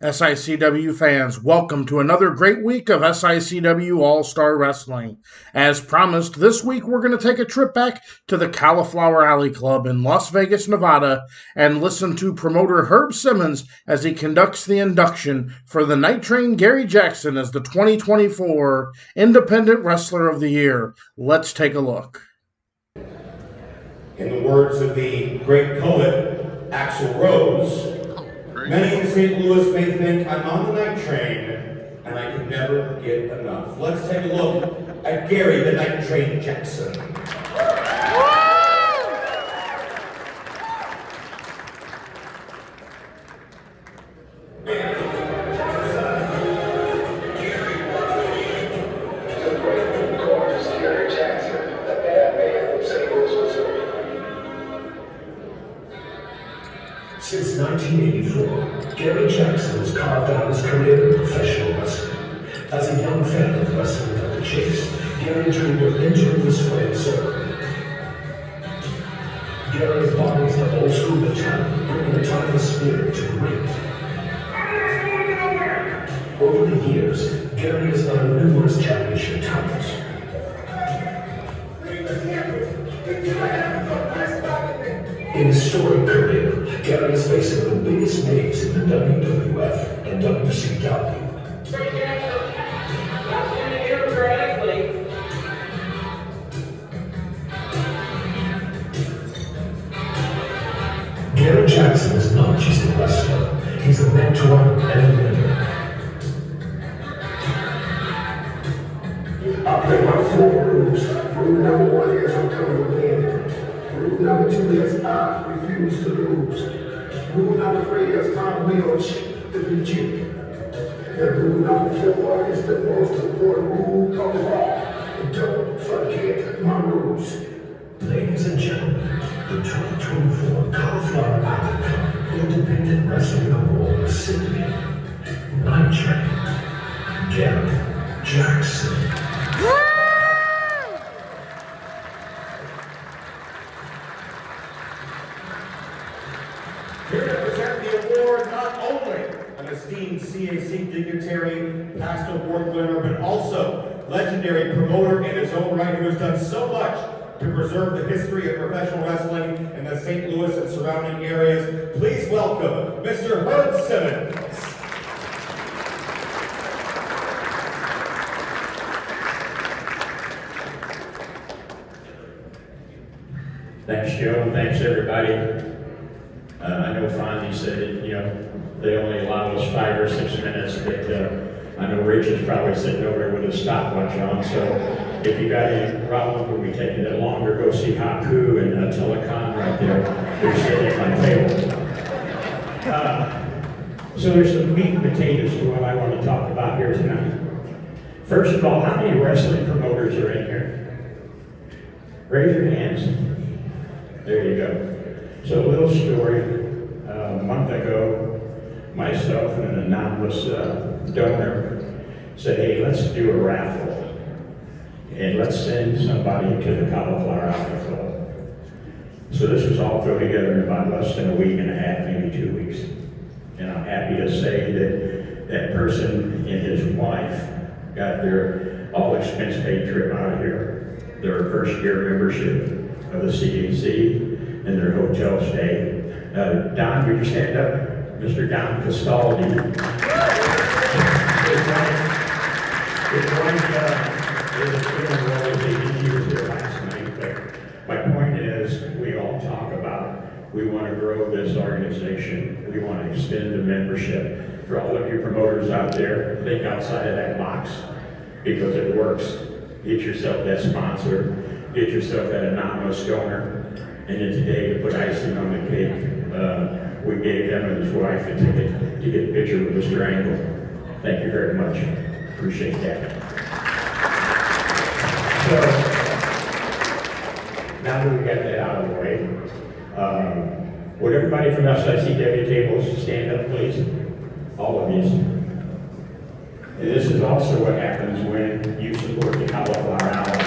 SICW fans, welcome to another great week of SICW All-Star Wrestling. As promised, this week we're going to take a trip back to the Cauliflower Alley Club in Las Vegas, Nevada, and listen to promoter Herb Simmons as he conducts the induction for the Night Train Gary Jackson as the 2024 Independent Wrestler of the Year. Let's take a look. In the words of the great poet, Axl Rose, many in St. Louis may think I'm on the night train and I can never get enough. Let's take a look at Gary the Night Train Jackson. Since 1984, Gary Jackson has carved out his career in professional wrestling. As a young fan of wrestling at the Chase, Gary dreamed of entering this way circle. Gary embodies the old school mentality, bringing the timeless spirit to the ring. Over the years, Gary has earned numerous championship titles. In his storied career, Gary is facing the biggest names in the WWF and WCW. Gary Jackson is not just a wrestler, he's a mentor and a leader. I play my four rules. Rule number one is I'm coming to win. Rule number two is I refuse to lose. Rule number three is I will defeat you. And rule number four is the most important rule of all. Don't forget my rules. Ladies and gentlemen, the 2024 Cauliflower Alley Club Independent Wrestling Award recipient, Night Train, Gary Jackson. Here to present the award, not only an esteemed CAC dignitary, past award winner, but also legendary promoter in his own right who has done so much to preserve the history of professional wrestling in the St. Louis and surrounding areas. Please welcome Mr. Herb Simmons. Thanks, Joe. Thanks, everybody. I know Fonzie said that, they only allow us 5 or 6 minutes, but I know Rich is probably sitting over there with a stopwatch on, so if you got any problem with me taking it longer, go see Haku and Telecom right there. They're sitting at my table. So there's some meat and potatoes to what I want to talk about here tonight. First of all, how many wrestling promoters are in here? Raise your hands. There you go. So a little story. A month ago, myself and an anonymous donor said, hey, let's do a raffle. And let's send somebody to the Cauliflower Alley Club. So this was all thrown together in about less than a week and a half, maybe 2 weeks. And I'm happy to say that that person and his wife got their all-expense paid trip out of here. Their first year membership of the CAC and their hotel stay. Don, would you stand up? Mr. Don Castaldi. His wife he was here last night, but my point is, we all talk about, we want to grow this organization. We want to extend the membership. For all of you promoters out there, think outside of that box, because it works. Get yourself that sponsor, get yourself that anonymous donor, and then today, to put icing on the cake, we gave him and his wife a ticket to get a picture with Mr. Angle. Thank you very much. Appreciate that. So, now that we got that out of the way, would everybody from SICW tables stand up, please? All of you. And this is also what happens when you support the Cauliflower Alley.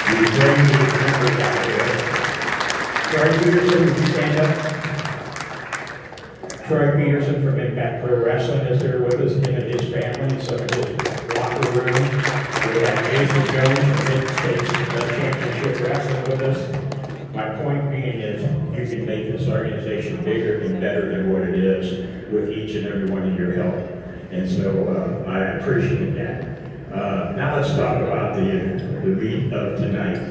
You bring these members out there. Gary Peterson, would you stand up? Troy Peterson from Impact Pro Wrestling is here with us, him and his family, some of his locker room. We have Jason Jones from Mid-States Championship Wrestling with us. My point being is you can make this organization bigger and better than what it is with each and every one of your help. And so I appreciate that. Now let's talk about the meet of tonight,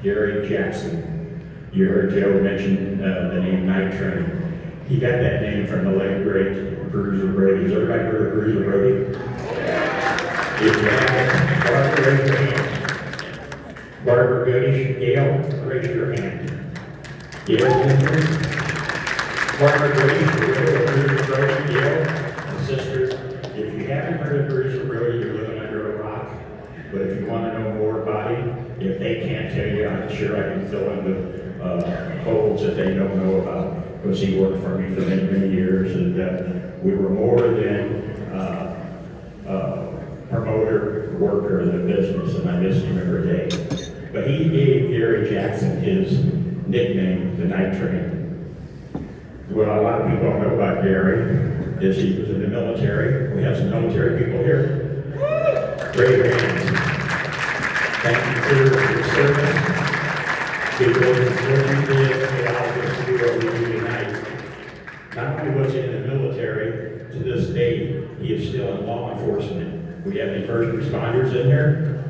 Gary Jackson. You heard Joe mention the name Night Train. He got that name from the late great Bruiser Brody. Has everybody heard of Bruiser Brody? If you have, Barbara, raise your hand. Barbara Goodish, Gail, raise your hand. Gail, Barbara Goodish, Bruiser Brody, Gail, and sisters. If you haven't heard of Bruiser Brody, you're living under a rock. But if you want to know more about him, if they can't tell you, I'm sure I can fill in the holes that they don't know about. Because he worked for me for many, many years, and we were more than promoter, worker of the business, and I miss him every day. But he gave Gary Jackson his nickname, the Night Train. What a lot of people don't know about Gary is he was in the military. We have some military people here. Raise your hands. Thank you for your service. Because what you did allowed us to do what we do tonight. Not only was he in the military, to this day, he is still in law enforcement. We have any first responders in here?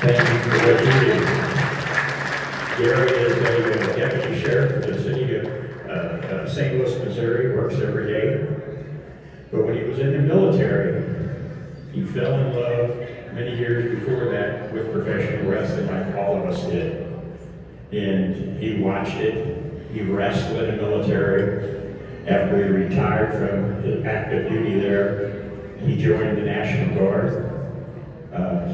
Thank you for what you do. Gary is a deputy sheriff for the city of St. Louis, Missouri, works every day. But when he was in the military, he fell in love many years before that with professional wrestling like all of us did. And he watched it. He wrestled in the military. After he retired from his active duty there, he joined the National Guard.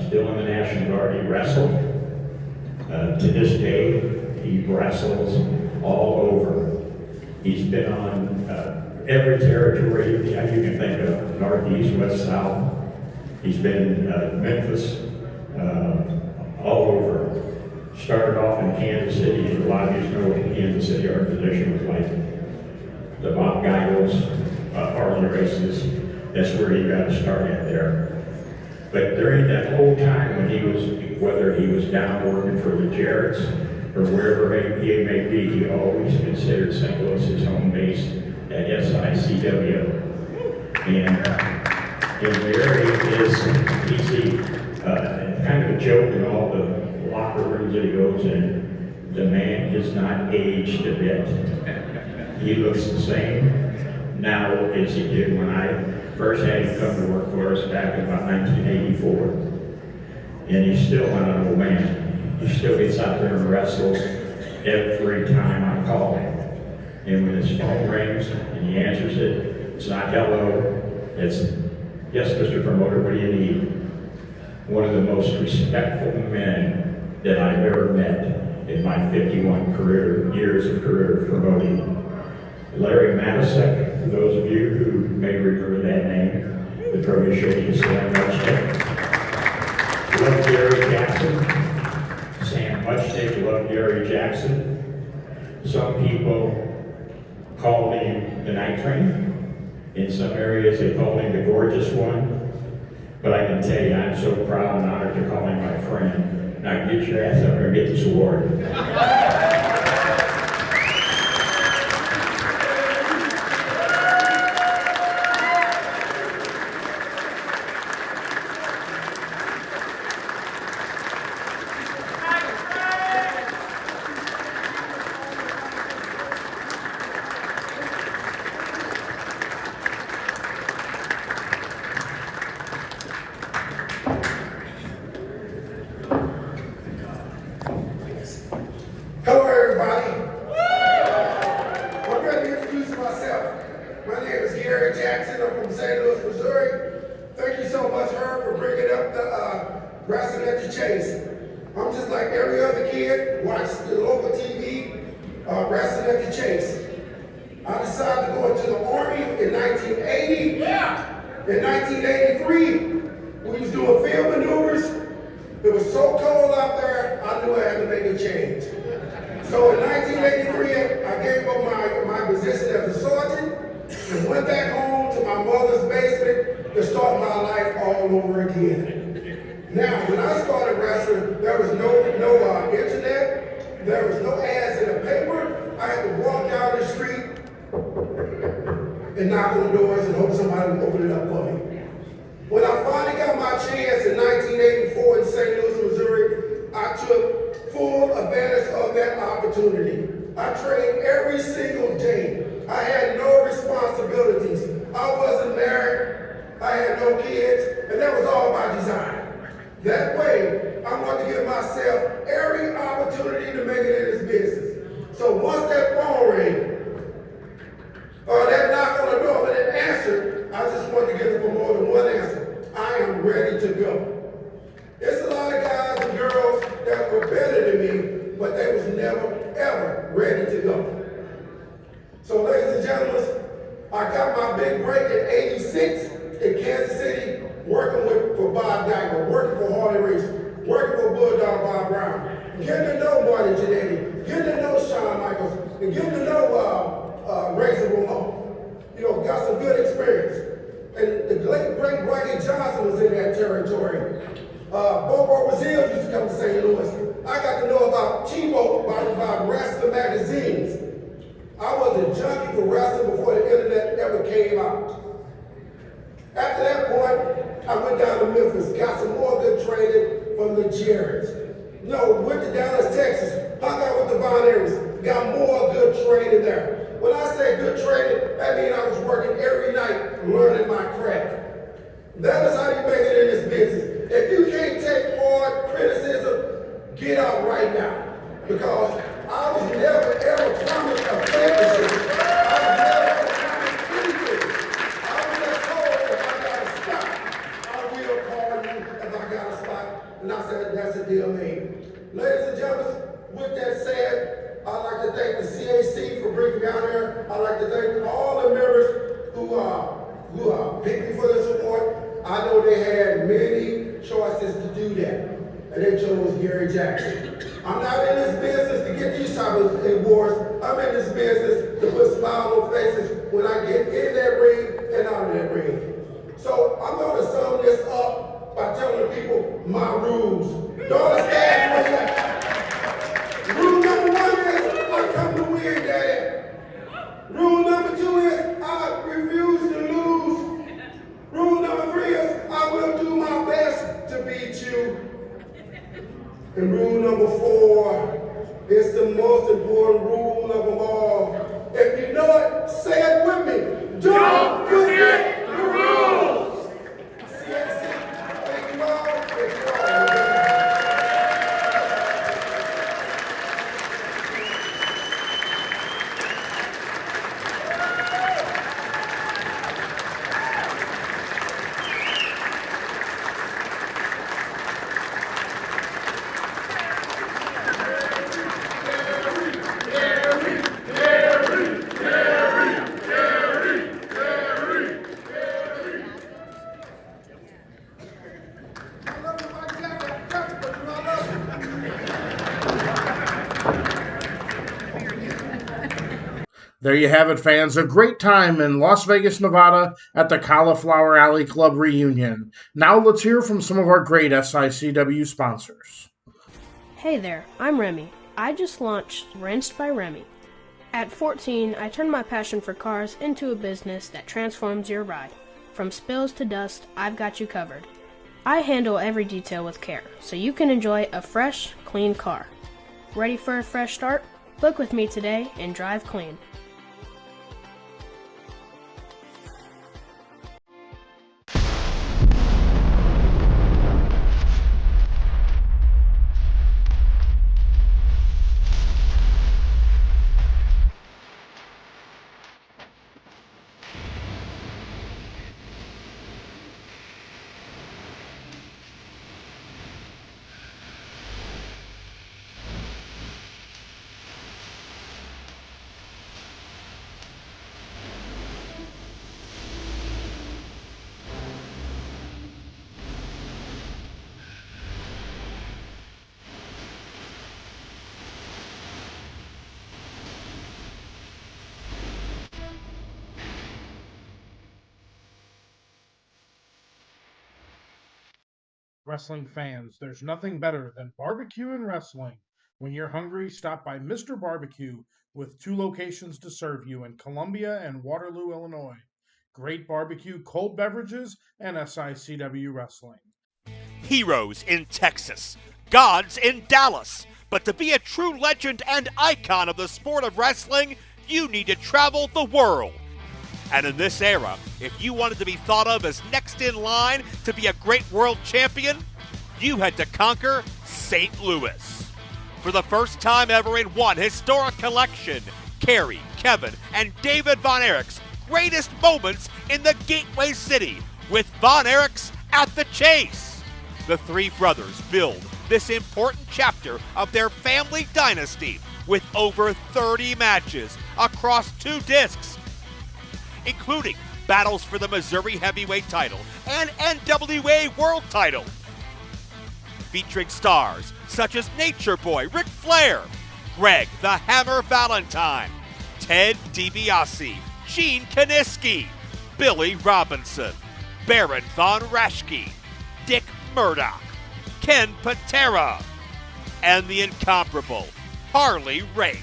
Still in the National Guard, he wrestled. To this day, he wrestles all over. He's been on every territory you can think of, Northeast, West, South. He's been in Memphis, all over. Started off in Kansas City, and a lot of you know what Kansas City organization was like. The Bob Geigels, Harley races, that's where he got started there. But during that whole time when he was, whether he was down working for the Jarretts or wherever he may be, he always considered St. Louis his home base at SICW. And Gary is easy, kind of a joke in all the locker rooms that he goes in. The man has not aged a bit. He looks the same now as he did when I first had him come to work for us back in about 1984. And he's still an old man. He still gets out there and wrestles every time I call him. And when his phone rings and he answers it, it's not hello, it's, yes, Mr. Promoter, what do you need? One of the most respectful men that I've ever met in my 51 years of career promoting. Larry Matisek, for those of you who may remember that name, the protege of Sam Muchnick. Love Gary Jackson. Sam Muchnick loved Gary Jackson. Some people call him the Night Train. In some areas they call him the Gorgeous One. But I can tell you, I'm so proud and honored to call him my friend. Now get your ass up there and get this award. Hello, everybody. I'm going to introduce myself. My name is Gary Jackson. I'm from St. Louis, Missouri. Thank you so much, Herb, for bringing up the wrestling at the Chase. I'm just like every other kid, watch the local TV, wrestling at the Chase. I decided to go into the Army in 1980. In 1983, we was doing field maneuvers. It was so cold out there, I knew I had to make a change. So in 1983, I gave up my position as a all over again. Now, when I started wrestling, there was no internet, there was no ads in the paper. I had to walk down the street and knock on the doors and hope somebody would open it up for me. When I finally got my chance in 1984 in St. Louis, Missouri, I took full advantage of that opportunity. I trained every single day. I had no responsibilities. I wasn't married. I had no kids, and that was all by design. That way, I wanted to give myself every opportunity to make it in this business. So once that phone rang, or that knock on the door, but it answered, I just wanted to get it for more than one answer. I am ready to go. It's a lot of guys and girls that were better than me, but they was never, ever ready to go. So ladies and gentlemen, I got my big break in '86 in Kansas City, working for Bob Geiger, working for Harley Race, working for Bulldog Bob Brown, getting to know Marty Jannetty, getting to know Shawn Michaels, and getting to know Razor Ramon. You know, got some good experience. And the late great Brian Johnson was in that territory. Bobo Brazil used to come to St. Louis. I got to know about Tebow by wrestling magazines. I was a junkie for wrestling before the internet ever came out. After that point, I went down to Memphis, got some more good training from the Jarretts. You know, went to Dallas, Texas, hung out with the Von Aries, got more good training there. When I say good training, that means I was working every night learning my craft. That is how you make it in this business. If you can't take hard criticism, get out right now. Because I was never ever promised a championship. I was never promised anything. I was just told if I got a spot, I will call you if I got a spot. And I said, that's a deal made. Ladies and gentlemen, with that said, I'd like to thank the CAC for bringing me down here. I'd like to thank all the members who picked me for this award. I know they had many choices to do that, and they chose Gary Jackson. I'm not in this business to get these type of awards. I'm in this business to put smiles on faces when I get in that ring and out of that ring. So I'm going to sum this up by telling the people my rules. Don't understand what's that? Rule number 1 is I come to win, Daddy. Rule number 2 is I refuse to lose. Rule number 3 is I will do my best to beat you. And rule number 4 is the most important rule of them all. If you know it, say it with me. Don't forget the rules. Thank you all. Thank you all. There you have it, fans. A great time in Las Vegas, Nevada at the Cauliflower Alley Club reunion. Now let's hear from some of our great SICW sponsors. Hey there, I'm Remy. I just launched Rinsed by Remy. At 14, I turned my passion for cars into a business that transforms your ride. From spills to dust, I've got you covered. I handle every detail with care, so you can enjoy a fresh, clean car. Ready for a fresh start? Book with me today and drive clean. Wrestling fans, there's nothing better than barbecue and wrestling. When you're hungry, stop by Mr. Barbecue with 2 locations to serve you in Columbia and Waterloo, Illinois. Great barbecue, cold beverages, and SICW wrestling. Heroes in Texas, gods in Dallas. But to be a true legend and icon of the sport of wrestling, you need to travel the world. And in this era, if you wanted to be thought of as next in line to be a great world champion, you had to conquer St. Louis. For the first time ever in one historic collection, Kerry, Kevin, and David Von Erich's greatest moments in the Gateway City with Von Erich's at the Chase. The 3 brothers build this important chapter of their family dynasty with over 30 matches across 2 discs, including battles for the Missouri Heavyweight title and NWA World title, featuring stars such as Nature Boy Ric Flair, Greg the Hammer Valentine, Ted DiBiase, Gene Kiniski, Billy Robinson, Baron Von Raschke, Dick Murdoch, Ken Patera, and the incomparable Harley Race.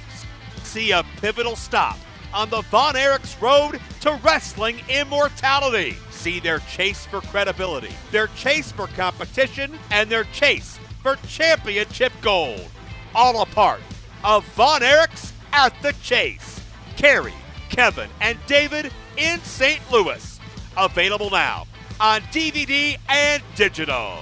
See a pivotal stop on the Von Erichs' road to wrestling immortality. See their chase for credibility, their chase for competition, and their chase for championship gold. All a part of Von Erichs at the Chase. Kerry, Kevin, and David in St. Louis. Available now on DVD and digital.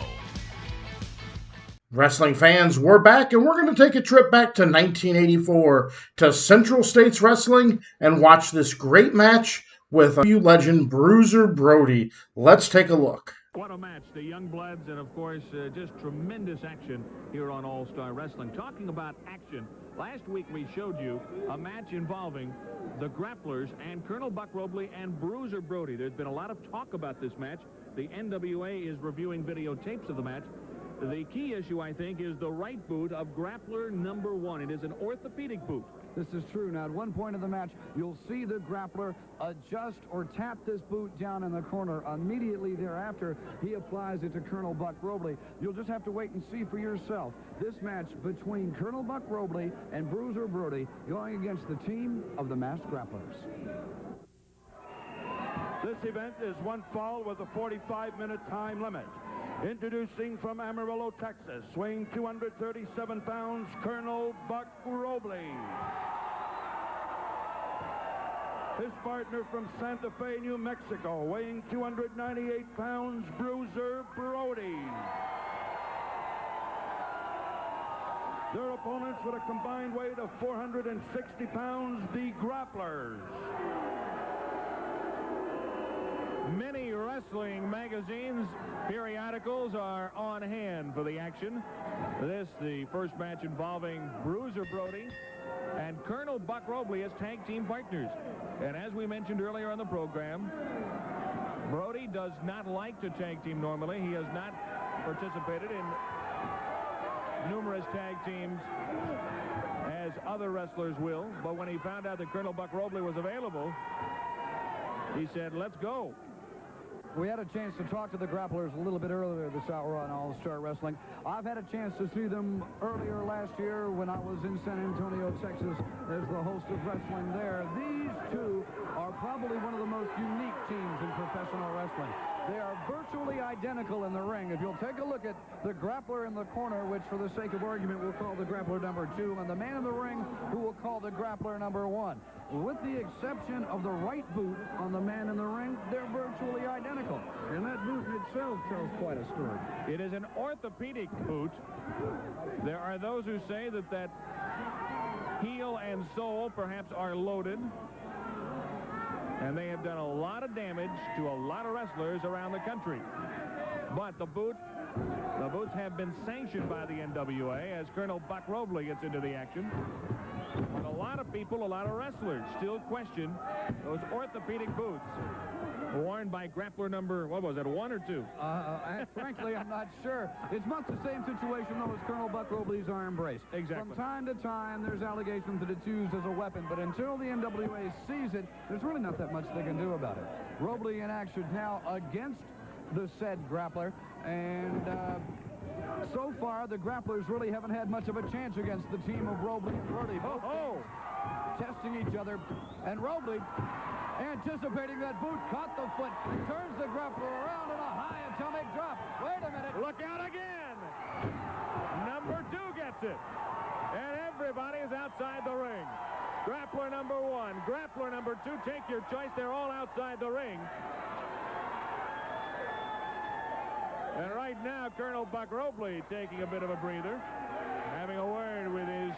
Wrestling fans, we're back, and we're going to take a trip back to 1984 to Central States Wrestling and watch this great match with a legend, Bruiser Brody. Let's take a look. What a match. The Youngbloods and, of course, just tremendous action here on All-Star Wrestling. Talking about action, last week we showed you a match involving the Grapplers and Colonel Buck Robley and Bruiser Brody. There's been a lot of talk about this match. The NWA is reviewing videotapes of the match. The key issue, I think, is the right boot of Grappler number 1. It is an orthopedic boot. This is true. Now, at one point of the match, you'll see the Grappler adjust or tap this boot down in the corner. Immediately thereafter, he applies it to Colonel Buck Robley. You'll just have to wait and see for yourself. This match between Colonel Buck Robley and Bruiser Brody going against the team of the Masked Grapplers. This event is one fall with a 45-minute time limit. Introducing from Amarillo, Texas, weighing 237 pounds, Colonel Buck Robley. His partner from Santa Fe, New Mexico, weighing 298 pounds, Bruiser Brody. Their opponents with a combined weight of 460 pounds, the Grapplers. Many wrestling magazines, periodicals are on hand for the action. This, the first match involving Bruiser Brody and Colonel Buck Robley as tag team partners. And as we mentioned earlier on the program, Brody does not like to tag team normally. He has not participated in numerous tag teams as other wrestlers will. But when he found out that Colonel Buck Robley was available, he said, let's go. We had a chance to talk to the Grapplers a little bit earlier this hour on All-Star Wrestling. I've had a chance to see them earlier last year when I was in San Antonio, Texas, as the host of wrestling there. These two are probably one of the most unique teams in professional wrestling. They are virtually identical in the ring. If you'll take a look at the Grappler in the corner, which for the sake of argument we'll call the Grappler number 2, and the man in the ring who we'll call the Grappler number 1. With the exception of the right boot on the man in the ring, they're virtually identical. And that boot in itself tells quite a story. It is an orthopedic boot. There are those who say that heel and sole perhaps are loaded. And they have done a lot of damage to a lot of wrestlers around the country. But the boots have been sanctioned by the NWA as Colonel Buck Robley gets into the action. But a lot of people, a lot of wrestlers still question those orthopedic boots worn by Grappler number, what was it, 1 or 2? Frankly, I'm not sure. It's much the same situation, though, as Colonel Buck Robley's arm brace. Exactly. From time to time, there's allegations that it's used as a weapon, but until the NWA sees it, there's really not that much they can do about it. Robley in action now against the said grappler. And so far, the grapplers really haven't had much of a chance against the team of Robley and Brody. Both teams testing each other. And Robley, anticipating that boot, caught the foot, turns the grappler around in a high atomic drop. Wait a minute. Look out again. Number 2 gets it. And everybody is outside the ring. Grappler number 1, grappler number 2, take your choice. They're all outside the ring. And right now, Colonel Buck Robley taking a bit of a breather, having a word with his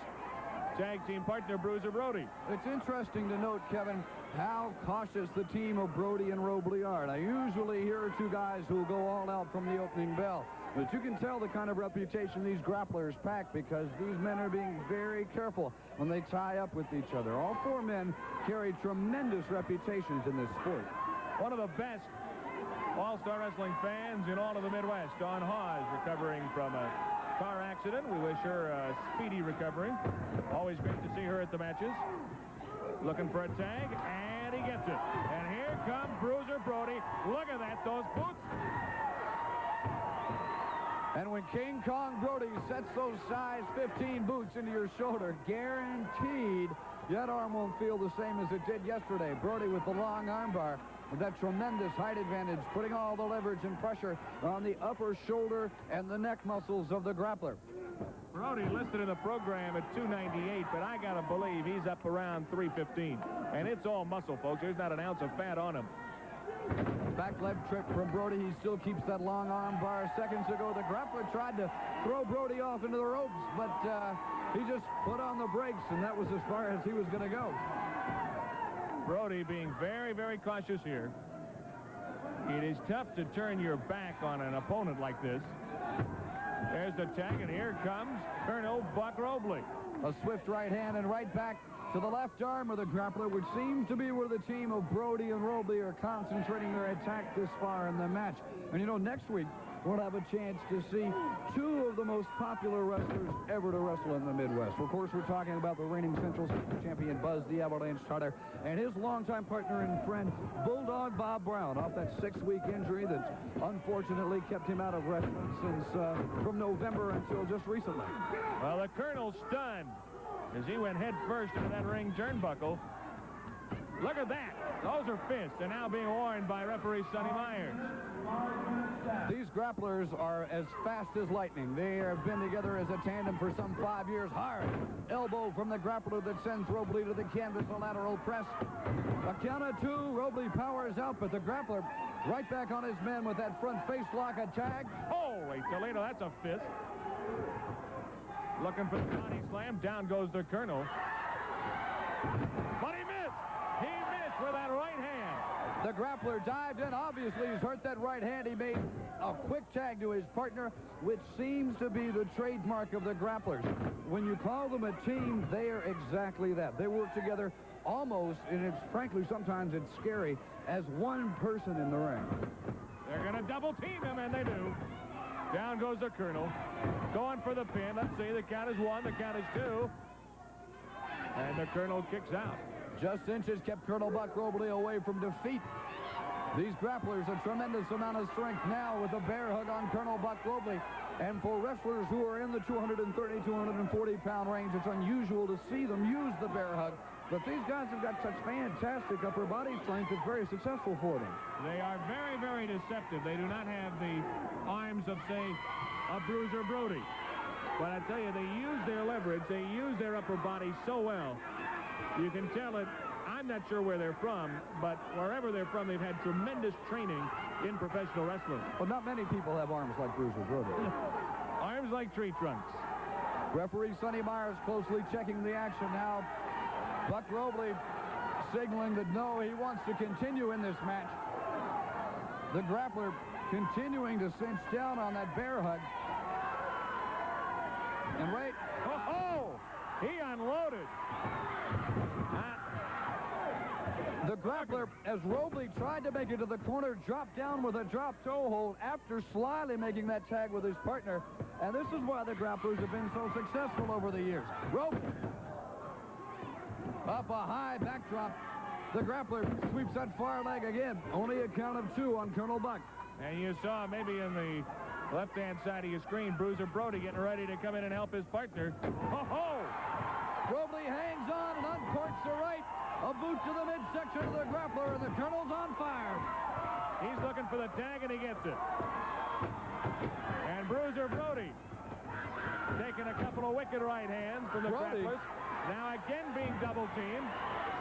tag team partner, Bruiser Brody. It's interesting to note, Kevin, how cautious the team of Brody and Robley are. Now, usually here are two guys who will go all out from the opening bell. But you can tell the kind of reputation these grapplers pack because these men are being very careful when they tie up with each other. All 4 men carry tremendous reputations in this sport. One of the best All-Star Wrestling fans in all of the Midwest, Dawn Hawes, recovering from a car accident. We wish her a speedy recovery. Always great to see her at the matches. Looking for a tag, and he gets it. And here comes Bruiser Brody. Look at that, those boots. And when King Kong Brody sets those size 15 boots into your shoulder, guaranteed that arm won't feel the same as it did yesterday. Brody with the long arm bar, with that tremendous height advantage, putting all the leverage and pressure on the upper shoulder and the neck muscles of the grappler. Brody listed in the program at 298, but I gotta believe he's up around 315. And it's all muscle, folks. There's not an ounce of fat on him. Back leg trip from Brody. He still keeps that long arm bar. Seconds ago, the grappler tried to throw Brody off into the ropes, but he just put on the brakes, and that was as far as he was going to go. Brody being very, very cautious here. It is tough to turn your back on an opponent like this. There's the tag, and here comes Colonel Buck Robley. A swift right hand and right back to the left arm of the grappler, which seems to be where the team of Brody and Robley are concentrating their attack this far in the match. And you know, next week, we'll have a chance to see 2 of the most popular wrestlers ever to wrestle in the Midwest. Of course, we're talking about the reigning Central champion Buzz the Avalanche Tartar and his longtime partner and friend, Bulldog Bob Brown, off that 6-week injury that unfortunately kept him out of wrestling since from November until just recently. Well, the Colonel's stunned as he went head first into that ring turnbuckle. Look at that. Those are fists, and now being warned by referee Sonny Myers. These grapplers are as fast as lightning. They have been together as a tandem for some 5 years. Hard elbow from the grappler that sends Robley to the canvas, a lateral press. A count of 2, Robley powers out, but the grappler right back on his men with that front face lock, a tag. Holy Toledo, that's a fist. Looking for the body slam. Down goes the Colonel. But he missed. He missed with that right hand. The grappler dived in. Obviously, he's hurt that right hand. He made a quick tag to his partner, which seems to be the trademark of the grapplers. When you call them a team, they are exactly that. They work together almost, and it's frankly, sometimes it's scary, as one person in the ring. They're going to double team him, and they do. Down goes the Colonel. Going for the pin. Let's see. The count is 1. The count is 2. And the Colonel kicks out. Just inches kept Colonel Buck Robley away from defeat. These grapplers, a tremendous amount of strength now with a bear hug on Colonel Buck Robley. And for wrestlers who are in the 230, 240-pound range, it's unusual to see them use the bear hug. But these guys have got such fantastic upper body strength, it's very successful for them. They are very, very deceptive. They do not have the arms of, say, a Bruiser Brody. But I tell you, they use their leverage. They use their upper body so well. You can tell it. I'm not sure where they're from, but wherever they're from, they've had tremendous training in professional wrestling. Well, not many people have arms like Bruiser Brody. Arms like tree trunks. Referee Sonny Myers closely checking the action now. Buck Robley signaling that no, he wants to continue in this match. The grappler continuing to cinch down on that bear hug. And wait. Oh! He unloaded. The grappler, as Robley tried to make it to the corner, dropped down with a drop toe hold after slyly making that tag with his partner. And this is why the grapplers have been so successful over the years. Robley up a high backdrop. The grappler sweeps that far leg again. Only a count of 2 on Colonel Buck. And you saw maybe in the left-hand side of your screen, Bruiser Brody getting ready to come in and help his partner. Ho-ho! Robley hangs on and uncorks the right. A boot to the midsection of the grappler, and the Colonel's on fire. He's looking for the tag, and he gets it. And Bruiser Brody taking a couple of wicked right hands from the grapplers. Now again being double-teamed.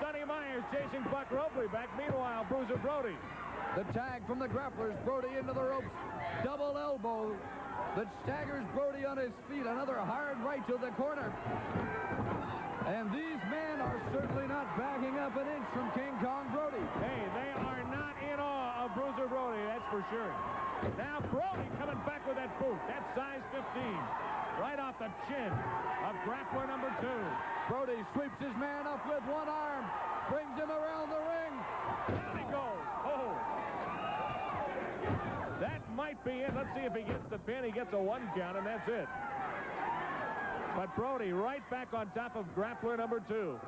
Sonny Myers chasing Buck Robley back. Meanwhile, Bruiser Brody. The tag from the grapplers. Brody into the ropes. Double elbow that staggers Brody on his feet. Another hard right to the corner. And these men are certainly not backing up an inch from King Kong Brody. Hey, they are not in awe of Bruiser Brody, that's for sure. Now Brody coming back with that boot. That's size 15. Right off the chin of grappler number 2. Brody sweeps his man up with one arm. Brings him around the ring. Down he goes. Oh. That might be it. Let's see if he gets the pin. He gets a 1 count, and that's it. But Brody right back on top of grappler number 2.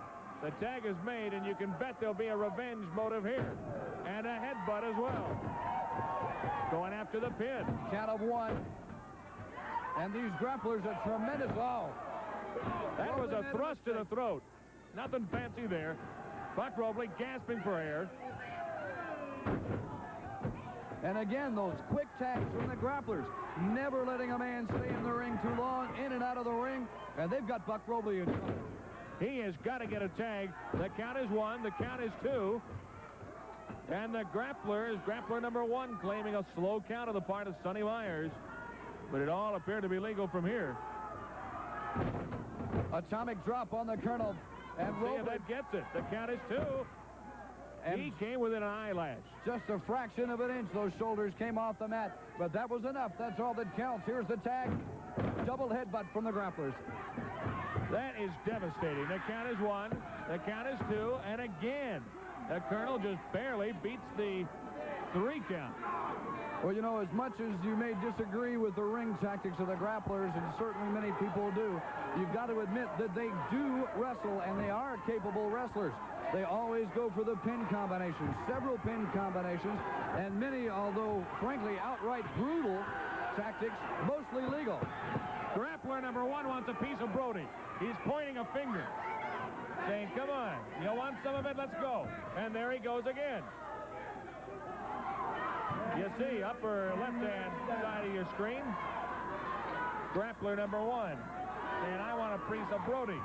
The tag is made, and you can bet there'll be a revenge motive here. And a headbutt as well. Going after the pin. Count of 1. And these grapplers are tremendous. Oh. That was a thrust to the throat. Nothing fancy there. Buck Robley gasping for air. And again, those quick tags from the grapplers. Never letting a man stay in the ring too long, in and out of the ring. And they've got Buck Robley in trouble. He has got to get a tag. The count is 1. The count is 2. And the grappler is grappler number 1, claiming a slow count on the part of Sonny Myers. But it all appeared to be legal from here. Atomic drop on the Colonel. And See if Robley, that gets it. The count is 2. And he came within an eyelash. just a fraction of an inch, those shoulders came off the mat. But that was enough. That's all that counts. Here's the tag. Double headbutt from the grapplers. That is devastating. The count is 1. The count is 2. And again, the Colonel just barely beats the 3 count. Well, you know, as much as you may disagree with the ring tactics of the grapplers, and certainly many people do, you've got to admit that they do wrestle, and they are capable wrestlers. They always go for the pin combinations, several pin combinations, and many, although frankly outright brutal tactics, mostly legal. Grappler number 1 wants a piece of Brody. He's pointing a finger, saying, come on, you want some of it? Let's go. And there he goes again. You see, upper left-hand side of your screen, grappler number 1. And I want a piece of Brody.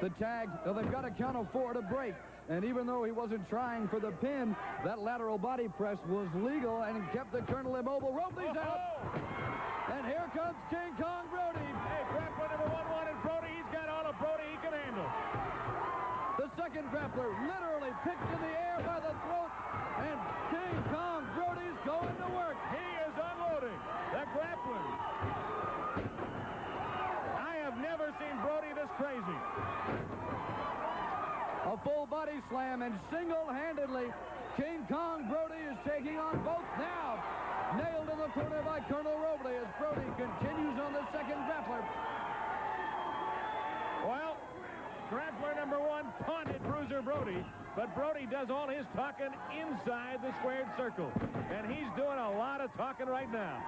The tag, well, they've got a count of 4 to break. And even though he wasn't trying for the pin, that lateral body press was legal and kept the Colonel immobile. Robley's out. And here comes King Kong Brody. Hey, grappler number 1 wanted Brody. He's got all of Brody he can handle. The second grappler literally picked in the air by the throat. And King Kong Brody's going to work. He is unloading. The grappler. I have never seen Brody this crazy. A full body slam, and single-handedly, King Kong Brody is taking on both now. Nailed in the corner by Colonel Robley as Brody continues on the second grappler. Well, grappler number 1 taunted Bruiser Brody, but Brody does all his talking inside the squared circle. And he's doing a lot of talking right now.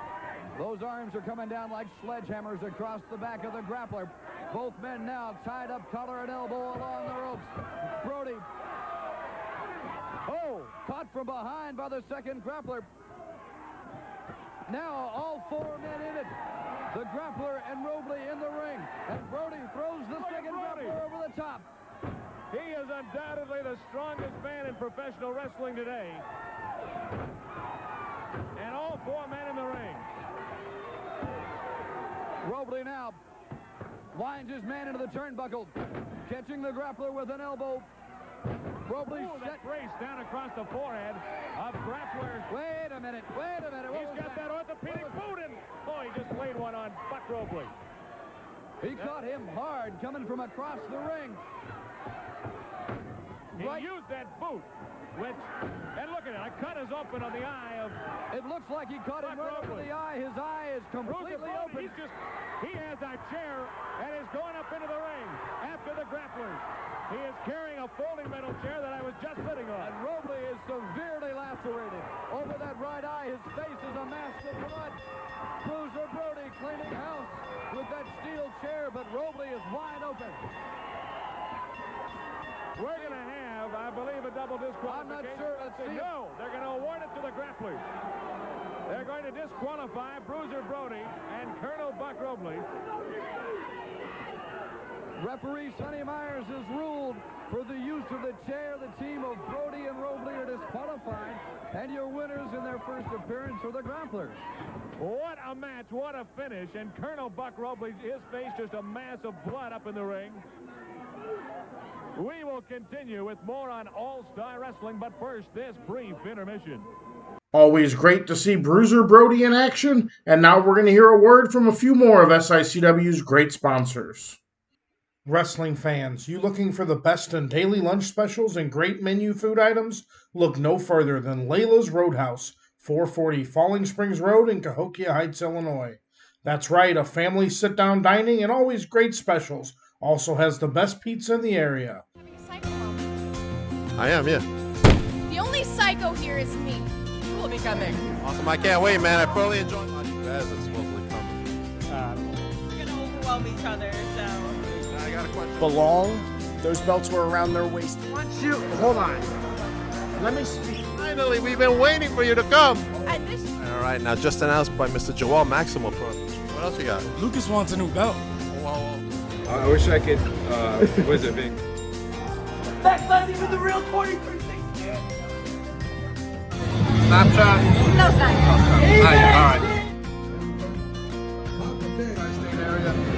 Those arms are coming down like sledgehammers across the back of the grappler. Both men now tied up collar and elbow along the ropes. Brody. Oh, caught from behind by the second grappler. Now all 4 men in it. The grappler and Robley in the ring. And Brody throws the second grappler over the top. He is undoubtedly the strongest man in professional wrestling today. And all 4 men in the ring. Robley now winds his man into the turnbuckle, catching the grappler with an elbow. Robley that brace down across the forehead of grappler. Wait a minute. He's got that orthopedic boot in. Oh, he just laid one on Buck Robley. He caught him hard coming from across the ring. He used that boot, which, and look at it, a cut is open on the eye of... It looks like he caught him right over the eye. His eye is completely open. He has that chair and is going up into the ring after the grapplers. He is carrying a folding metal chair that I was just sitting on. And Robley is severely lacerated. Over that right eye, his face is a mass of blood. Bruiser Brody cleaning house with that steel chair, but Robley is wide open. We're going to have, I believe, a double disqualification. I'm not sure. Let's see. No, they're going to award it to the grapplers. They're going to disqualify Bruiser Brody and Colonel Buck Robley. Referee Sonny Myers has ruled for the use of the chair. The team of Brody and Robley are disqualified, and your winners in their first appearance are the grapplers. What a match, what a finish, and Colonel Buck Robley, his face just a mass of blood up in the ring. We will continue with more on All-Star Wrestling, but first, this brief intermission. Always great to see Bruiser Brody in action, and now we're going to hear a word from a few more of SICW's great sponsors. Wrestling fans, you looking for the best in daily lunch specials and great menu food items? Look no further than Layla's Roadhouse, 440 Falling Springs Road in Cahokia Heights, Illinois. That's right, a family sit-down dining and always great specials. Also has the best pizza in the area. I am, yeah. The only psycho here is me. Who will be coming? Awesome, I can't wait, man. I thoroughly enjoyed my as it's supposedly coming. We're gonna overwhelm each other, so. I got a question. Belong. Those belts were around their waist. Hold on. Let me speak. Finally, we've been waiting for you to come. This All right, now just announced by Mr. Joel Maximo. What else you got? Lucas wants a new belt. Whoa. I wish I could, what is it, Vic? That's not even the real 23 Snapchat? No, it's not. All right.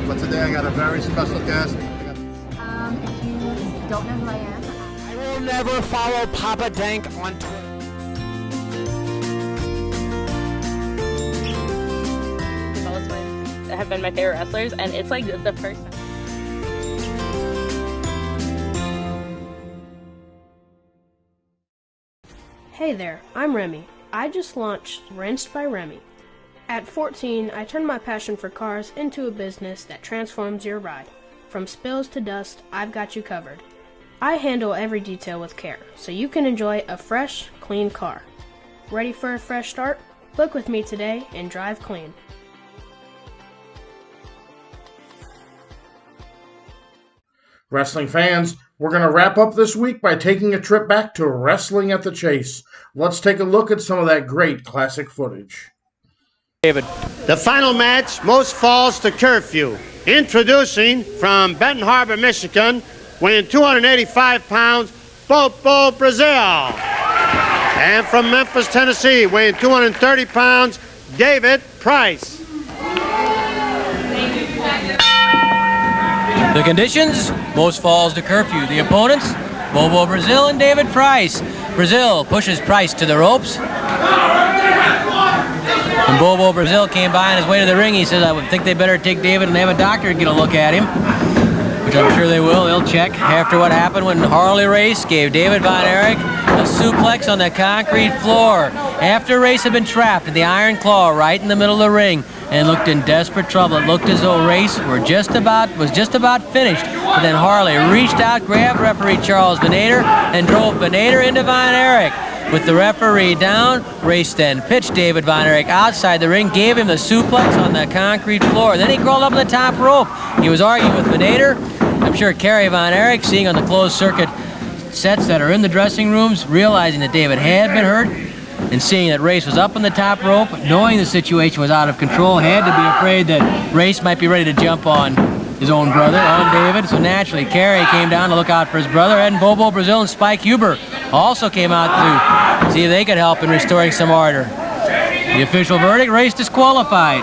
But today I got a very special guest. If you don't know who I am, I will never follow Papa Dank on Twitter. Bella Twins have been my favorite wrestlers, and it's like the first time. Hey there, I'm Remy. I just launched Rinsed by Remy. At 14, I turned my passion for cars into a business that transforms your ride. From spills to dust, I've got you covered. I handle every detail with care, so you can enjoy a fresh, clean car. Ready for a fresh start? Book with me today and drive clean. Wrestling fans, we're going to wrap up this week by taking a trip back to Wrestling at the Chase. Let's take a look at some of that great classic footage. The final match, Most Falls to Curfew. Introducing from Benton Harbor, Michigan, weighing 285 pounds, Bobo Brazil. And from Memphis, Tennessee, weighing 230 pounds, David Price. The conditions, Most Falls to Curfew. The opponents, Bobo Brazil and David Price. Brazil pushes Price to the ropes. When Bobo Brazil came by on his way to the ring, he says, I would think they better take David and have a doctor get a look at him, which I'm sure they will. They'll check after what happened when Harley Race gave David Von Erich a suplex on the concrete floor after Race had been trapped in the iron claw right in the middle of the ring and looked in desperate trouble. It looked as though Race was just about finished, but then Harley reached out, grabbed referee Charles Benader, and drove Benader into Von Erich. With the referee down, Race then pitched David Von Erich outside the ring, gave him the suplex on the concrete floor. Then he crawled up on the top rope. He was arguing with Benader. I'm sure Kerry Von Erich, seeing on the closed circuit sets that are in the dressing rooms, realizing that David had been hurt, and seeing that Race was up on the top rope, knowing the situation was out of control, had to be afraid that Race might be ready to jump on his own brother, on David. So naturally, Kerry came down to look out for his brother, and Bobo Brazil and Spike Huber also came out to see if they could help in restoring some order. The official verdict, Race disqualified.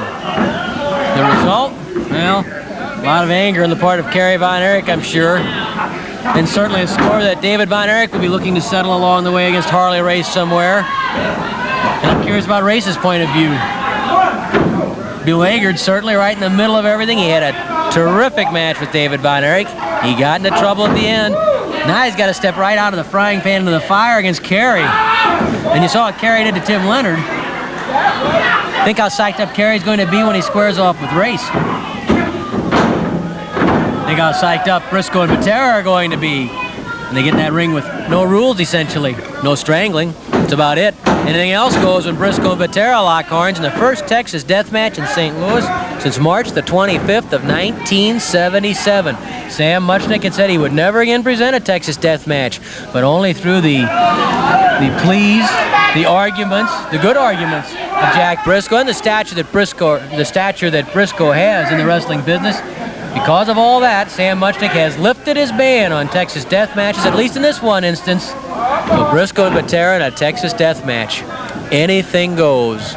The result, well, a lot of anger on the part of Kerry Von Erich, I'm sure. And certainly a score that David Von Erich will be looking to settle along the way against Harley Race somewhere. And I'm curious about Race's point of view. Beleaguered, certainly right in the middle of everything. He had a terrific match with David Von Erich. He got into trouble at the end. Now he's got to step right out of the frying pan into the fire against Kerry. And you saw what Kerry did to Tim Leonard. Think how psyched up Carey's going to be when he squares off with Race. Think how psyched up Briscoe and Patera are going to be. And they get in that ring with no rules, essentially. No strangling. That's about it. Anything else goes when Briscoe and Patera lock horns in the first Texas death match in St. Louis since March the 25th of 1977. Sam Muchnick had said he would never again present a Texas death match, but only through the pleas, the arguments, the good arguments of Jack Briscoe and the stature that Briscoe has in the wrestling business. Because of all that, Sam Muchnick has lifted his ban on Texas death matches, at least in this one instance. So Briscoe and Patera in a Texas death match. Anything goes.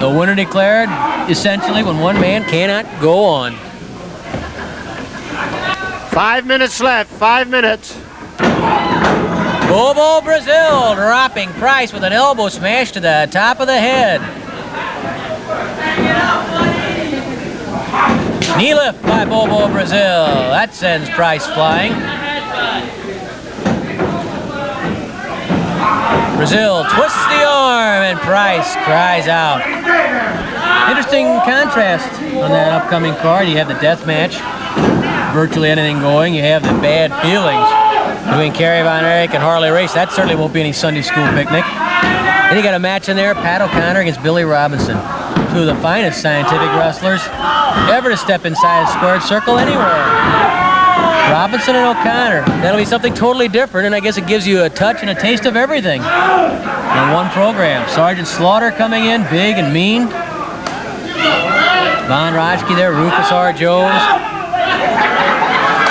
The winner declared, essentially, when one man cannot go on. 5 minutes left, 5 minutes. Bobo Brazil dropping Price with an elbow smash to the top of the head. Knee lift by Bobo Brazil. That sends Price flying. Brazil twists the arm and Price cries out. Interesting contrast on that upcoming card. You have the death match, virtually anything going. You have the bad feelings between Kerry Von Erich and Harley Race. That certainly won't be any Sunday school picnic. Then you got a match in there, Pat O'Connor against Billy Robinson. Two of the finest scientific wrestlers ever to step inside a squared circle anywhere. Robinson and O'Connor. That'll be something totally different, and I guess it gives you a touch and a taste of everything in one program. Sergeant Slaughter coming in, big and mean. Von Rotschke there, Rufus R. Jones.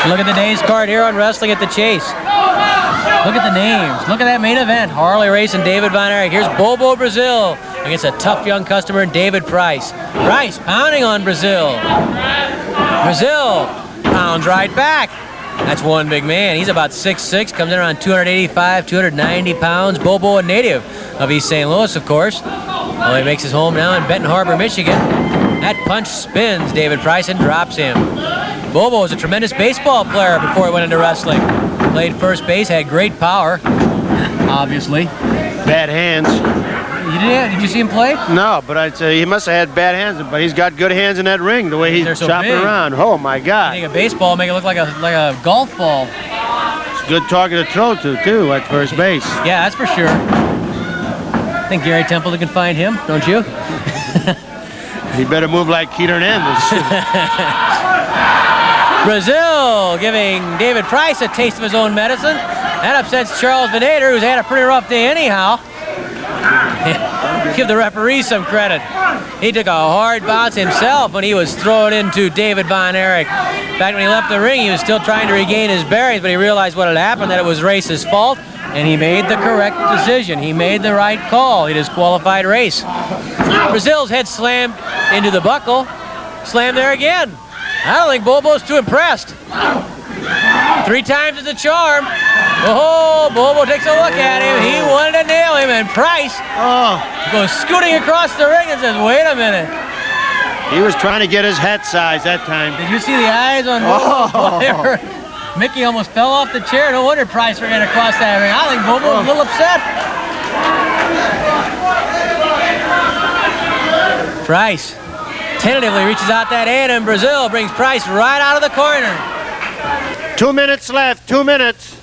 Look at the day's card here on Wrestling at the Chase. Look at the names. Look at that main event. Harley Race and David Von Erich. Here's Bobo Brazil against a tough young customer, David Price. Price pounding on Brazil. Brazil pounds right back. That's one big man. He's about 6'6", comes in around 285, 290 pounds. Bobo, a native of East St. Louis, of course. Well, he makes his home now in Benton Harbor, Michigan. That punch spins David Price and drops him. Bobo was a tremendous baseball player before he went into wrestling. Played first base, had great power, obviously. Bad hands. Did you see him play? No, but I'd say he must have had bad hands, but he's got good hands in that ring, the way he's so chopping big. around. Oh, my God. I think a baseball make it look like a golf ball. It's a good target to throw to, too, at first base. Yeah, that's for sure. I think Gary Templeton can find him, don't you? He better move like Keith Hernandez. Brazil giving David Price a taste of his own medicine. That upsets Charles Venator, who's had a pretty rough day anyhow. Give the referee some credit. He took a hard bounce himself when he was thrown into David Von Erich. In fact, when he left the ring, he was still trying to regain his bearings, but he realized what had happened, that it was Race's fault, and he made the correct decision. He made the right call. He disqualified Race. Brazil's head slammed into the buckle. Slammed there again. I don't think Bobo's too impressed. 3 times is the charm. Oh, Bobo takes a look at him. He wanted to nail him, and Price goes scooting across the ring and says, wait a minute. He was trying to get his hat size that time. Did you see the eyes on Bobo? Mickey almost fell off the chair. No wonder Price ran across that ring. I think Bobo was a little upset. Price tentatively reaches out that hand, and Brazil brings Price right out of the corner. 2 minutes left, 2 minutes.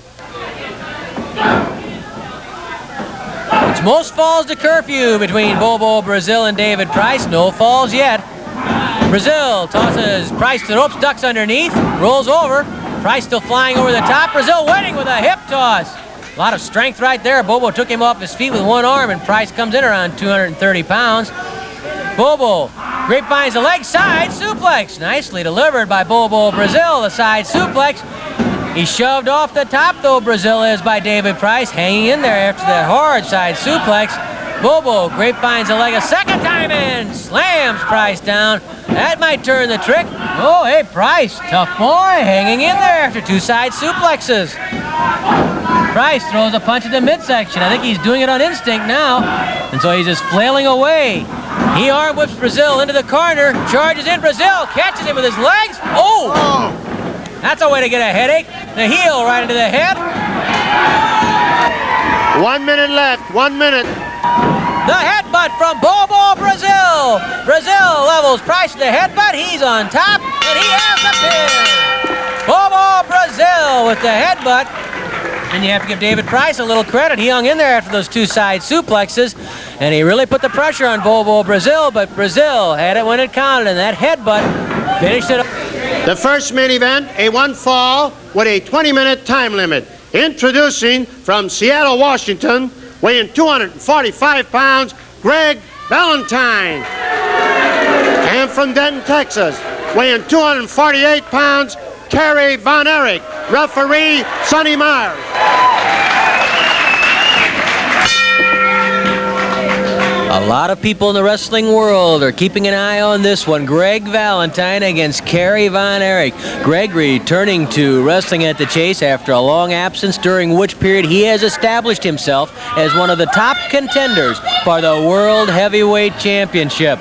It's most falls to curfew between Bobo Brazil and David Price. No falls yet. Brazil tosses Price to the ropes, ducks underneath, rolls over. Price still flying over the top. Brazil winning with a hip toss. A lot of strength right there. Bobo took him off his feet with one arm, and Price comes in around 230 pounds. Bobo grapevines the leg side suplex. Nicely delivered by Bobo Brazil, the side suplex. He's shoved off the top, though, Brazil is, by David Price, hanging in there after that hard side suplex. Bobo grapevines the leg a second time and slams Price down. That might turn the trick. Oh, hey, Price, tough boy, hanging in there after 2 side suplexes. Price throws a punch at the midsection. I think he's doing it on instinct now. And so he's just flailing away. He arm whips Brazil into the corner, charges in. Brazil catches him with his legs. Oh! That's a way to get a headache. The heel right into the head. 1 minute left, 1 minute. The headbutt from Bobo Brazil. Brazil levels Price with the headbutt. He's on top, and he has the pin. Bobo Brazil with the headbutt. And you have to give David Price a little credit. He hung in there after those two side suplexes, and he really put the pressure on Bobo Brazil, but Brazil had it when it counted, and that headbutt finished it up. The first main event, a one fall with a 20-minute time limit. Introducing from Seattle, Washington, weighing 245 pounds, Greg Valentine. And from Denton, Texas, weighing 248 pounds, Kerry Von Erich. Referee, Sonny Myers. A lot of people in the wrestling world are keeping an eye on this one. Greg Valentine against Kerry Von Erich. Greg returning to wrestling at the Chase after a long absence, during which period he has established himself as one of the top contenders for the World Heavyweight Championship.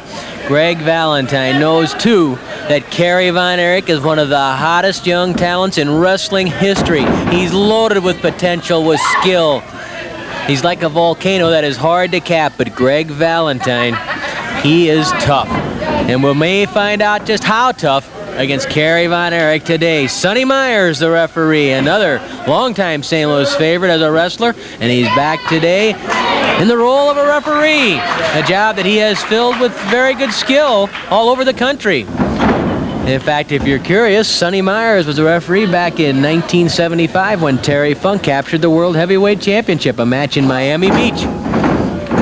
Greg Valentine knows, too, that Kerry Von Erich is one of the hottest young talents in wrestling history. He's loaded with potential, with skill. He's like a volcano that is hard to cap, but Greg Valentine, he is tough. And we may find out just how tough against Kerry Von Erich today. Sonny Myers, the referee, another longtime St. Louis favorite as a wrestler, and he's back today in the role of a referee, a job that he has filled with very good skill all over the country. In fact, if you're curious, Sonny Myers was a referee back in 1975 when Terry Funk captured the World Heavyweight Championship, a match in Miami Beach.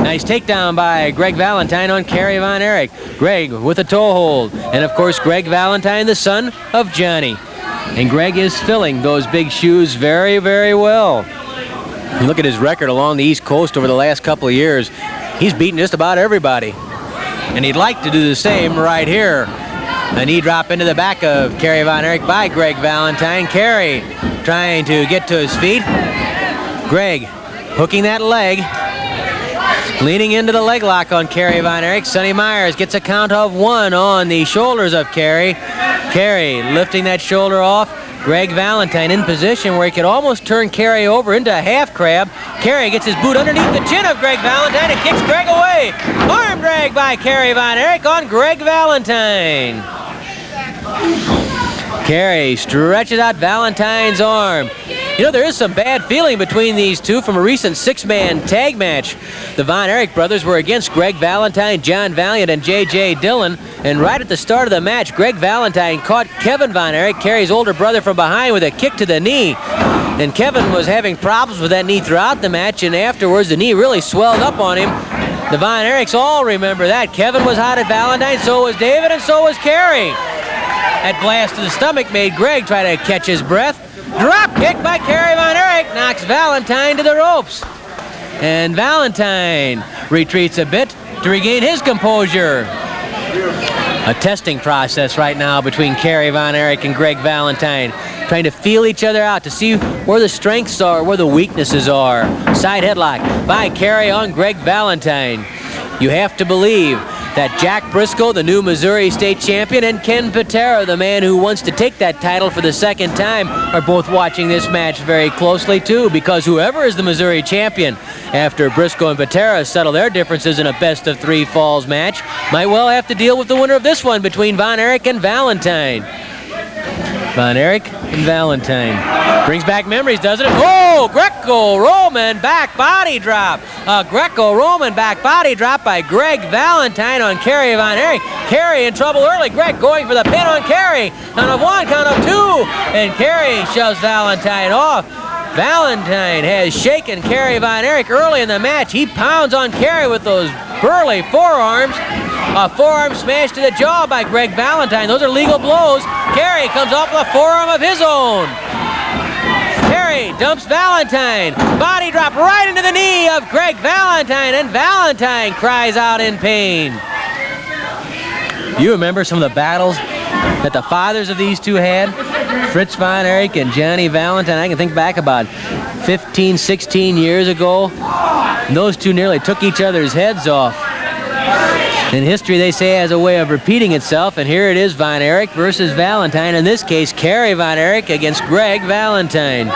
Nice takedown by Greg Valentine on Kerry Von Erich. Greg with a toe hold. And of course, Greg Valentine, the son of Johnny. And Greg is filling those big shoes very, very well. You look at his record along the East Coast over the last couple of years. He's beaten just about everybody. And he'd like to do the same right here. A knee drop into the back of Kerry Von Erich by Greg Valentine. Kerry trying to get to his feet. Greg hooking that leg. Leaning into the leg lock on Kerry Von Erich. Sonny Myers gets a count of 1 on the shoulders of Kerry. Kerry lifting that shoulder off. Greg Valentine in position where he could almost turn Kerry over into a half crab. Kerry gets his boot underneath the chin of Greg Valentine and kicks Greg away. Arm drag by Kerry Von Erich on Greg Valentine. Kerry stretches out Valentine's arm. You know, there is some bad feeling between these two from a recent 6-man tag match. The Von Erich brothers were against Greg Valentine, John Valiant, and J.J. Dillon. And right at the start of the match, Greg Valentine caught Kevin Von Erich, Kerry's older brother, from behind with a kick to the knee. And Kevin was having problems with that knee throughout the match, and afterwards the knee really swelled up on him. The Von Erichs all remember that. Kevin was hot at Valentine, so was David, and so was Kerry. That blast to the stomach made Greg try to catch his breath. Drop kick by Kerry Von Erich knocks Valentine to the ropes. And Valentine retreats a bit to regain his composure. A testing process right now between Kerry Von Erich and Greg Valentine, trying to feel each other out to see where the strengths are, where the weaknesses are. Side headlock by Kerry on Greg Valentine. You have to believe that Jack Briscoe, the new Missouri State champion, and Ken Patera, the man who wants to take that title for the second time, are both watching this match very closely too, because whoever is the Missouri champion after Briscoe and Patera settle their differences in a best-of-3 falls match might well have to deal with the winner of this one between Von Erich and Valentine. Von Erich and Valentine. Brings back memories, doesn't it? Oh, Greco-Roman back body drop. A Greco-Roman back body drop by Greg Valentine on Kerry Von Erich. Kerry in trouble early. Greg going for the pin on Kerry. Count of 1, count of 2. And Kerry shoves Valentine off. Valentine has shaken Kerry Von Erich early in the match. He pounds on Kerry with those burly forearms. A forearm smash to the jaw by Greg Valentine. Those are legal blows. Kerry comes off with a forearm of his own. Kerry dumps Valentine. Body drop right into the knee of Greg Valentine, and Valentine cries out in pain. You remember some of the battles that the fathers of these two had? Fritz Von Erich and Johnny Valentine. I can think back about 15, 16 years ago. And those two nearly took each other's heads off. In history, they say, has a way of repeating itself, and here it is, Von Erich versus Valentine. In this case, Kerry Von Erich against Greg Valentine.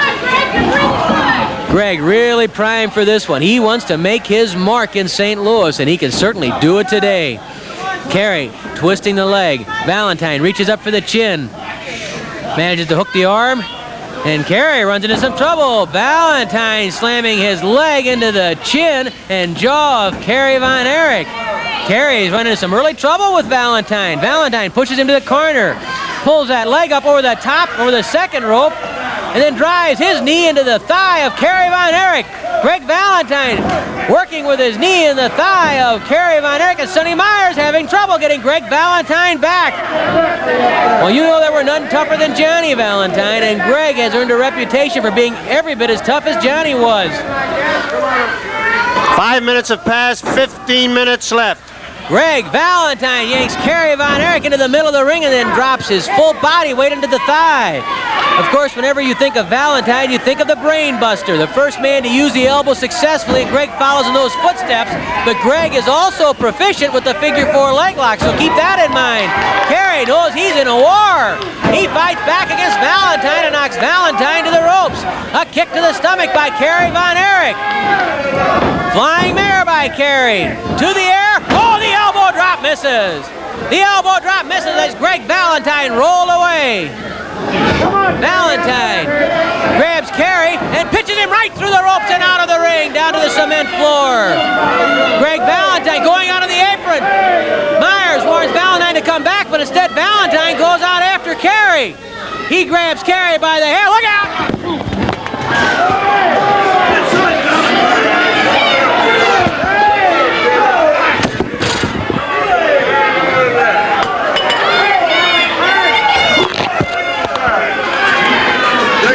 Greg really primed for this one. He wants to make his mark in St. Louis, and he can certainly do it today. Carey twisting the leg. Valentine reaches up for the chin. Manages to hook the arm. And Carey runs into some trouble. Valentine slamming his leg into the chin and jaw of Kerry Von Erich. Carey's running into some early trouble with Valentine. Valentine pushes him to the corner. Pulls that leg up over the top, over the second rope, and then drives his knee into the thigh of Kerry Von Erich. Greg Valentine working with his knee in the thigh of Kerry Von Erich, and Sonny Myers having trouble getting Greg Valentine back. Well, you know there were none tougher than Johnny Valentine, and Greg has earned a reputation for being every bit as tough as Johnny was. 5 minutes have passed, 15 minutes left. Greg Valentine yanks Kerry Von Erich into the middle of the ring and then drops his full body weight into the thigh. Of course, whenever you think of Valentine, you think of the Brain Buster, the first man to use the elbow successfully, and Greg follows in those footsteps. But Greg is also proficient with the figure 4 leg lock, so keep that in mind. Kerry knows he's in a war. He fights back against Valentine and knocks Valentine to the ropes. A kick to the stomach by Kerry Von Erich. Flying mare by Kerry. To the air. Oh, the elbow drop misses. The elbow drop misses as Greg Valentine rolled away. Valentine grabs Kerry and pitches him right through the ropes and out of the ring, down to the cement floor. Greg Valentine going out of the apron. Myers warns Valentine to come back, but instead Valentine goes out after Kerry. He grabs Kerry by the hair. Look out!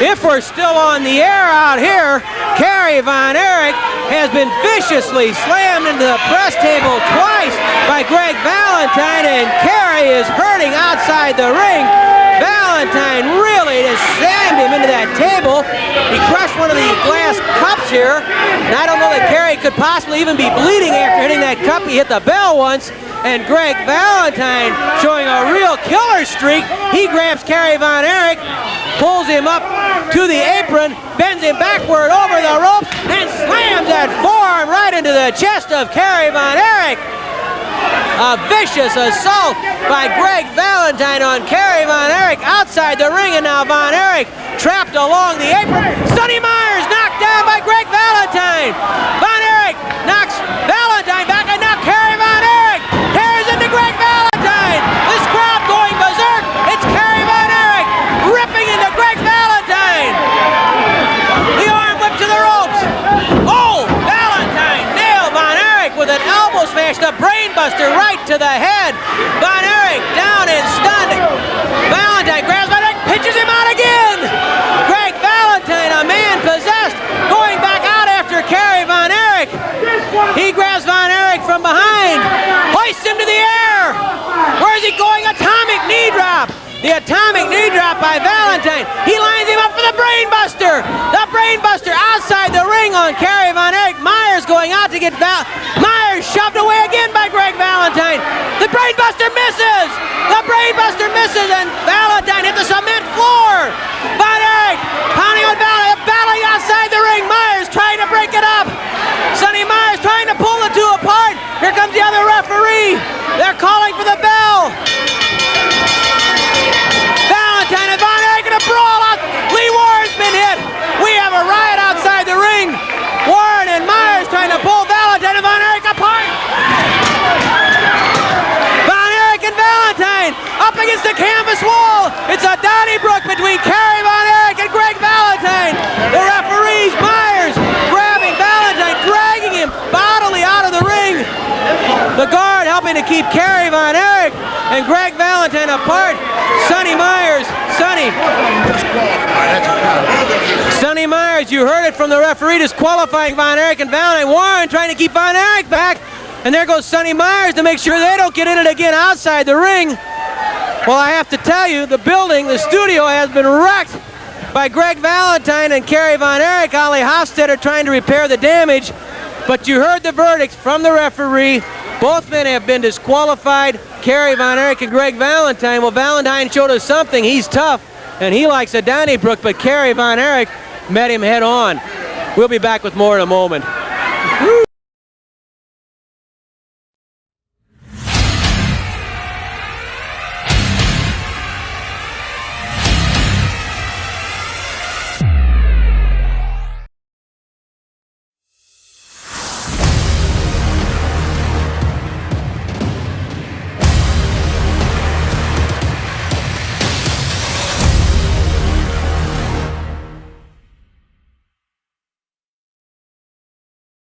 If we're still on the air out here, Kerry Von Erich has been viciously slammed into the press table twice by Greg Valentine, and Kerry is hurting outside the ring. Valentine really just slammed him into that table. He crushed one of the glass cups here, and I don't know that Kerry could possibly even be bleeding after hitting that cup. He hit the bell once. And Greg Valentine showing a real killer streak. He grabs Kerry Von Erich, pulls him up to the apron, bends him backward over the ropes, and slams that forearm right into the chest of Kerry Von Erich. A vicious assault by Greg Valentine on Kerry Von Erich outside the ring, and now Von Erich trapped along the apron. Sonny Myers knocked down by Greg Valentine. Von Erich knocks Valentine back, and now Kerry Von Erich tears into Greg Valentine. This crowd going berserk. It's Kerry Von Erich ripping into Greg Valentine. The arm whip to the ropes. Oh, Valentine nailed Von Erich with an elbow smash, the Brain Buster right to the head. Von Erich down and stunned. Valentine grabs Von Erich, pitches him out again. Greg Valentine, a man possessed, going back out after Kerry Von Erich. He grabs Von Erich from behind, hoists him to the air. Where is he going? Atomic knee drop. The atomic knee drop by Valentine. He lines him up for the Brain Buster. The Brain Buster outside the ring on Kerry Von Erich. Myers going out to get Myers shoved away again by Greg Valentine. The Brain Buster misses. The Brain Buster misses, and Valentine hit the cement floor. Von Erich pounding on Valentine, battling outside the ring. Myers trying to break it up. Sonny Myers trying to pull the two apart. Here comes the other referee. They're calling for the bell. Valentine and Von Erich in a brawl out. Lee Warren's been hit. We have a riot outside the ring. Warren and Myers trying to pull Valentine and Von Erich apart. Von Erich and Valentine up against the canvas wall. It's a Donnybrook between Kerry Von Erich and Greg Valentine. The referees, Myers grabbing Valentine, dragging him bodily out of the ring. The guard helping to keep Kerry Von Erich and Greg Valentine apart. Sonny Myers, Sonny Myers, you heard it from the referee, disqualifying Von Erich and Valentine. Warren trying to keep Von Erich back. And there goes Sonny Myers to make sure they don't get in it again outside the ring. Well, I have to tell you, the building, the studio has been wrecked by Greg Valentine and Kerry Von Erich. Ollie Hofstetter trying to repair the damage. But you heard the verdict from the referee. Both men have been disqualified, Kerry Von Erich and Greg Valentine. Well, Valentine showed us something. He's tough, and he likes a Donnybrook, but Kerry Von Erich met him head on. We'll be back with more in a moment. Woo!